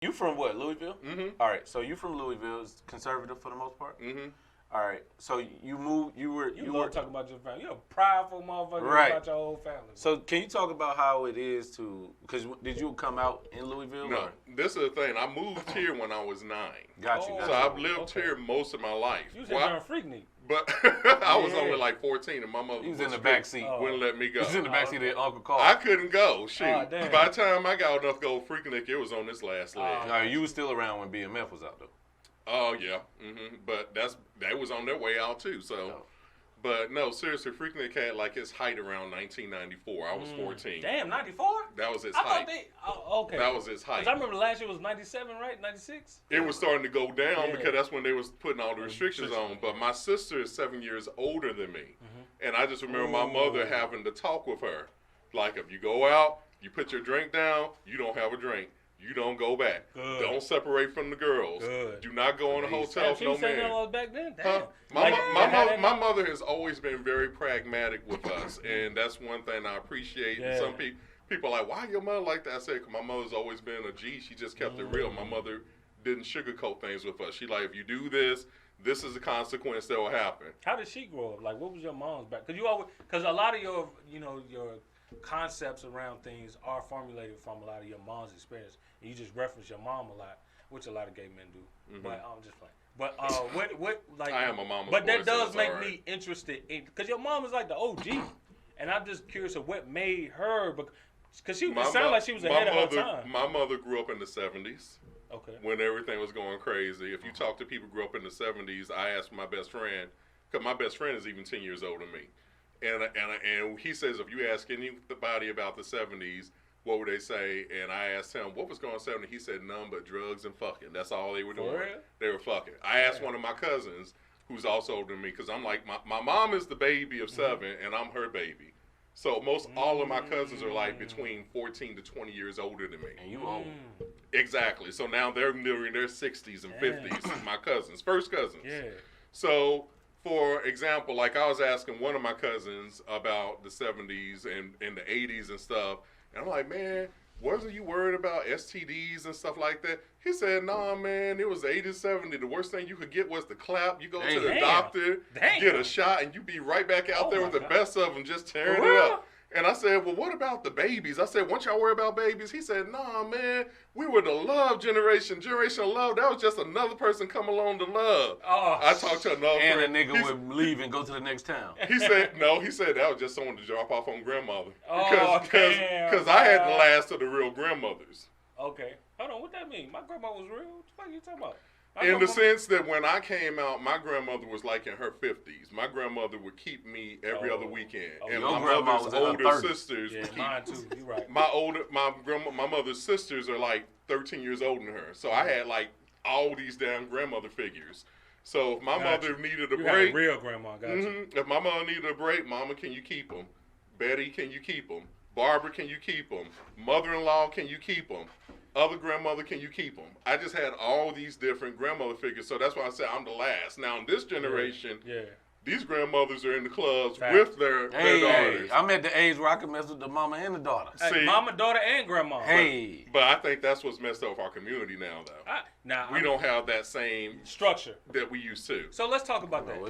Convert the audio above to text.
You from what, Louisville? Mm-hmm. All right, so you from Louisville, is conservative for the most part? Mm-hmm. All right, so you moved, you were talking about your family. You're a prideful motherfucker Right. about your whole family. So can you talk about how it is to, because did you come out in Louisville? No, or? this is the thing. I moved here when I was 9. Got you. So I've lived here most of my life. You was a freaknik. But I was only like 14, and my mother was in the back seat. Wouldn't let me go. He was in the back seat of Uncle Carl. I couldn't go. Shoot. Damn. By the time I got enough to go Freaknik, it was on this last leg. No, you was still around when BMF was out though. Oh yeah, but that was on their way out too. So, but no, seriously, Freaknik had like its height around 1994. I was 14. Damn, 94? That was its I height. thought okay. That was its height. 'Cause I remember last year was 97, right? 96? It was starting to go down because that's when they was putting all the restrictions on. But my sister is 7 years older than me, and I just remember my mother having to talk with her, like if you go out, you put your drink down, you don't have a drink. You don't go back. Good. Don't separate from the girls. Good. Do not go in a hotel with no man. Back then? Huh? Damn. My mother has always been very pragmatic with us, and that's one thing I appreciate. Yeah. And some people are like, why your mother like that? I said, 'cause my mother's always been a G. She just kept it real. My mother didn't sugarcoat things with us. She like, if you do this, this is the consequence that will happen. How did she grow up? Like, what was your mom's back? Because a lot of your concepts around things are formulated from a lot of your mom's experience. And you just reference your mom a lot, which a lot of gay men do. But I'm just playing. But what like? I am a mama's But boy, that does so make it's me interested in, because your mom is like the OG, and I'm just curious of what made her, because she sounded like she was ahead of her time. My mother grew up in the 70s. Okay. When everything was going crazy. If you talk to people who grew up in the 70s, I asked my best friend, because my best friend is even 10 years older than me. And he says, if you ask anybody about the 70s, what would they say? And I asked him, what was going on in the 70s? He said, none but drugs and fucking. That's all they were doing. For real? They were fucking. I asked one of my cousins, who's also older than me, because I'm like, my mom is the baby of 7, and I'm her baby. So all of my cousins are like between 14 to 20 years older than me. And you old. Exactly. So now they're nearing their 60s and 50s, my cousins, first cousins. Yeah. So, for example, like I was asking one of my cousins about the 70s and the 80s and stuff, and I'm like, man, wasn't you worried about STDs and stuff like that? He said, nah, man, it was 80s, 70s. The worst thing you could get was the clap. You go to the doctor, get a shot, and you be right back out there with the best of them just tearing it up. And I said, well, what about the babies? I said, won't y'all worry about babies? He said, nah, man, we were the love generation of love. That was just another person come along to love. I talked to another friend. And a nigga would leave and go to the next town. He said, no, he said that was just someone to drop off on grandmother. Damn. Because I had the last of the real grandmothers. Okay. Hold on, what that mean? My grandma was real? What the fuck are you talking about? In the sense that when I came out, my grandmother was like in her 50s. My grandmother would keep me every other weekend. And my mother's older sisters would keep me. Mine too, you're right. My mother's sisters are like 13 years older than her. So I had like all these damn grandmother figures. So if my mother needed a break. A real grandma, got you. If my mother needed a break, Mama, can you keep them? Betty, can you keep them? Barbara, can you keep them? Mother-in-law, can you keep them? Other grandmother, can you keep them? I just had all these different grandmother figures, so that's why I said I'm the last. Now, in this generation, these grandmothers are in the clubs with their daughters. I'm at the age where I can mess with the mama and the daughter. Hey, mama, daughter, and grandma. But I think that's what's messed up with our community now, though. We don't have that same structure that we used to. So let's talk about that.